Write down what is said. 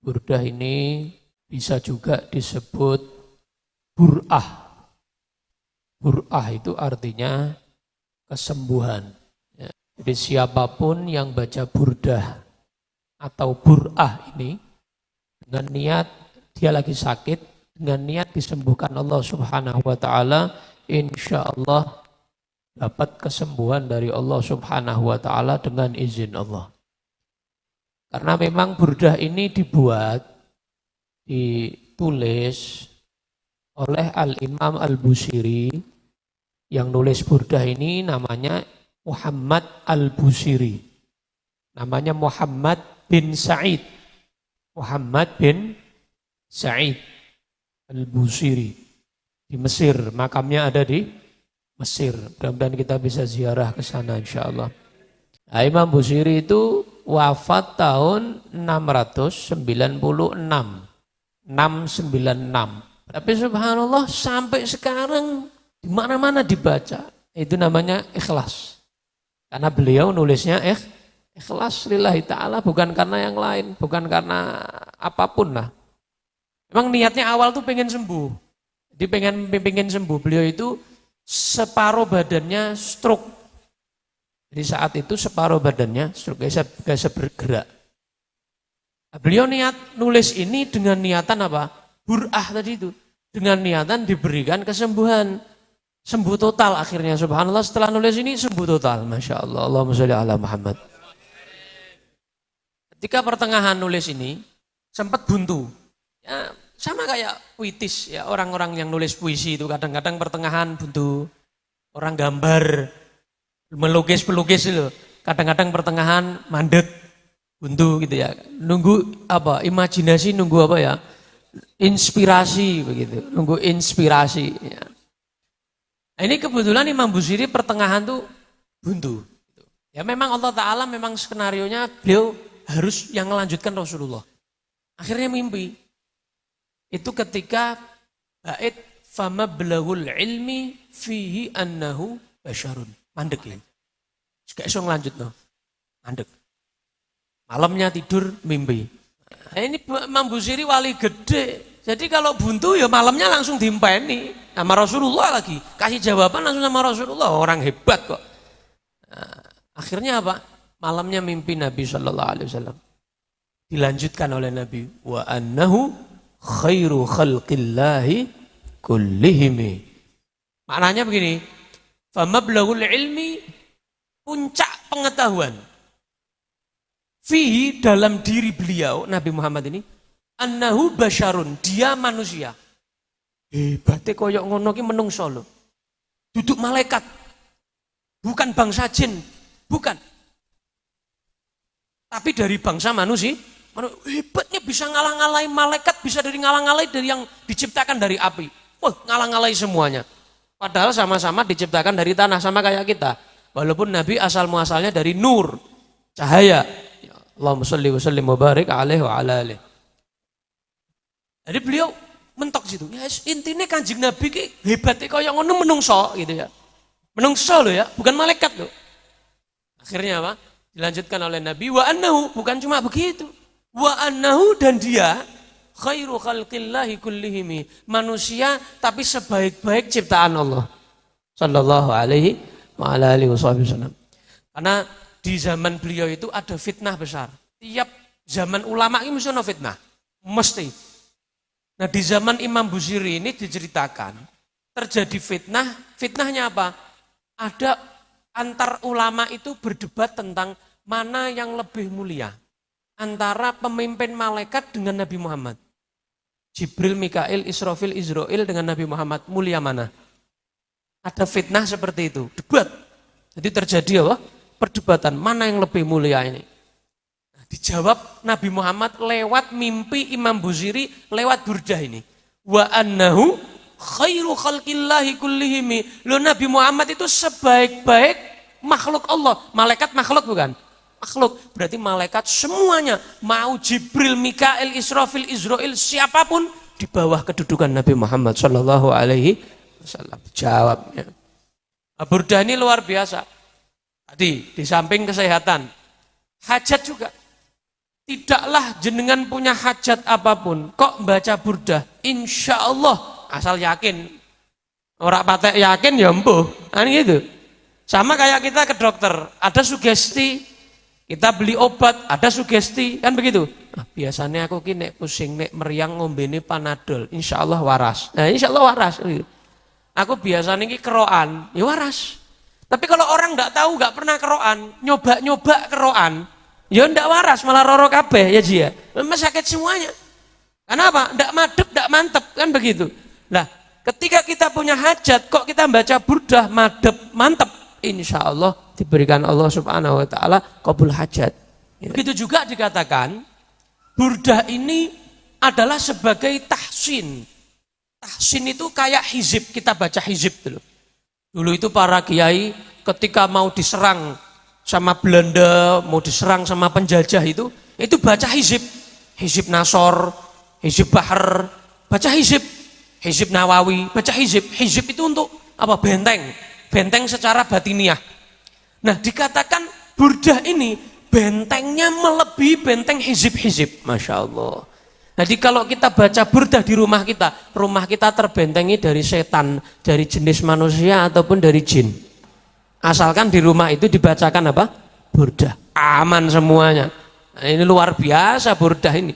Burdah ini bisa juga disebut bur'ah. Bur'ah itu artinya kesembuhan. Ya. Jadi siapapun yang baca burdah atau bur'ah ini dengan niat dia lagi sakit, dengan niat disembuhkan Allah Subhanahu wa taala, insya Allah dapat kesembuhan dari Allah Subhanahu wa taala dengan izin Allah. Karena memang burdah ini ditulis oleh Al-Imam Al-Busiri. Yang nulis burdah ini namanya Muhammad Al-Busiri. Namanya Muhammad bin Sa'id. Muhammad bin Sa'id Al-Busiri. Di Mesir, makamnya ada di Mesir. Mudah-mudahan kita bisa ziarah ke sana insyaallah. Nah, Imam Busiri itu wafat tahun 696. 696. Tapi subhanallah sampai sekarang di mana-mana dibaca. Itu namanya ikhlas. Karena beliau nulisnya ikhlas lillahi ta'ala, bukan karena yang lain, bukan karena apapun lah. Memang niatnya awal tuh pengen sembuh. Jadi pengen sembuh. Beliau itu separuh badannya stroke. Jadi saat itu separuh badannya stroke, gak bisa bergerak. Beliau niat nulis ini dengan niatan apa? Bur'ah tadi itu. Dengan niatan diberikan kesembuhan. Sembuh total akhirnya subhanallah setelah nulis ini sembuh total. Masya Allah. Allahumma sholli ala Muhammad. Ketika pertengahan nulis ini sempat buntu. Ya, sama kayak puitis ya, orang-orang yang nulis puisi itu kadang-kadang pertengahan buntu. Orang gambar melukis-pelukis itu kadang-kadang pertengahan mandek buntu gitu ya. Nunggu apa? Imajinasi, nunggu apa ya? Inspirasi begitu. Nunggu inspirasi ya. Nah, ini kebetulan Imam Busiri pertengahan tuh buntu. Ya memang Allah Ta'ala memang skenarionya beliau harus yang melanjutkan Rasulullah. Akhirnya mimpi. Itu ketika bait fama belahul ilmi fihi annahu basyarun. Mandek ya. Gak iso ngelanjut no. Mandek. Malamnya tidur mimpi. Nah, ini Imam Busiri wali gede. Jadi kalau buntu ya malamnya langsung diimpeni sama Rasulullah lagi. Kasih jawaban langsung sama Rasulullah. Orang hebat kok. Nah, akhirnya apa? Malamnya mimpi Nabi SAW. Dilanjutkan oleh Nabi. Wa annahu khairu khalqillahi kullihimi. Maknanya begini. Famablagul ilmi, puncak pengetahuan. Fihi, dalam diri beliau, Nabi Muhammad ini, annahu basyarun, dia manusia. Hebatnya koyok ngono ki menungso lho. Duduk malaikat. Bukan bangsa jin, bukan. Tapi dari bangsa manusia, hebatnya bisa ngalah-ngalahin malaikat, bisa dari ngalah-ngalahin dari yang diciptakan dari api. Wah, ngalah-ngalahin semuanya. Padahal sama-sama diciptakan dari tanah, sama kayak kita. Walaupun Nabi asal muasalnya dari nur, cahaya. Allahumma sholli wa sallim wa barik alaihi wa ala alihi. Jadi beliau mentok situ. Ya, intinya Kanjeng Nabi ki hebatnya kaya ngono menungso gitu ya. Menungso loh ya, bukan malaikat loh. Akhirnya apa? Dilanjutkan oleh Nabi wa annahu, bukan cuma begitu. Wa annahu, dan dia khairu khalqillahi kullihimi, manusia tapi sebaik-baik ciptaan Allah. Sallallahu alaihi wa ala alihi wasallam. Karena di zaman beliau itu ada fitnah besar. Tiap zaman ulama ini mesti ada fitnah. Mesti. Nah di zaman Imam Busiri ini diceritakan terjadi fitnah. Fitnahnya apa? Ada antar ulama itu berdebat tentang mana yang lebih mulia. Antara pemimpin malaikat dengan Nabi Muhammad. Jibril, Mikail, Israfil, Izrail dengan Nabi Muhammad. Mulia mana? Ada fitnah seperti itu. Debat. Jadi terjadi apa? Perdebatan. Mana yang lebih mulia ini? Nah, dijawab Nabi Muhammad lewat mimpi Imam Busiri, lewat burdah ini. Wa annahu khairu khalqillahi kullihimi. Loh, Nabi Muhammad itu sebaik-baik makhluk Allah. Malaikat makhluk bukan? Makhluk. Berarti malaikat semuanya. Mau Jibril, Mikail, Israfil, Izrail, siapapun di bawah kedudukan Nabi Muhammad Sallallahu Alaihi Wasallam. Jawabnya. Burdah ini luar biasa. Tadi di samping kesehatan, hajat juga. tidaklah jenengan punya hajat apapun, kok baca burdah, insya Allah, asal yakin. Orang patek yakin ya empuh, gitu. Sama kayak kita ke dokter, ada sugesti, kita beli obat, ada sugesti, kan begitu. Nah, biasanya aku nek pusing, nek meriang ngombene Panadol, insya Allah waras. Nah, insya Allah waras. Aku biasanya ini keroan, ya waras. Tapi kalau orang nggak tahu, nggak pernah keroan, nyoba-nyoba keroan, ya ndak waras, malah roro kabeh ya Ji ya. Memang sakit semuanya. Kenapa? Ndak madep, ndak mantep, kan begitu. Nah, ketika kita punya hajat, kok kita baca burdah madep, mantep, insya Allah diberikan Allah Subhanahu Wa Taala qabul hajat. Begitu juga dikatakan burdah ini adalah sebagai tahsin. Tahsin itu kayak hizib, kita baca hizib dulu. Dulu itu para kiai ketika mau diserang sama Belanda, mau diserang sama penjajah itu baca hizib. Hizib Nasor, hizib Bahar, baca hizib. Hizib Nawawi, baca hizib. Hizib itu untuk apa? Benteng. Benteng secara batiniah. Nah, dikatakan burdah ini bentengnya melebihi benteng hizib-hizib. Masya Allah. Jadi kalau kita baca burdah di rumah kita terbentengi dari setan, dari jenis manusia ataupun dari jin. Asalkan di rumah itu dibacakan apa? Burdah. Aman semuanya. Nah, ini luar biasa burdah ini.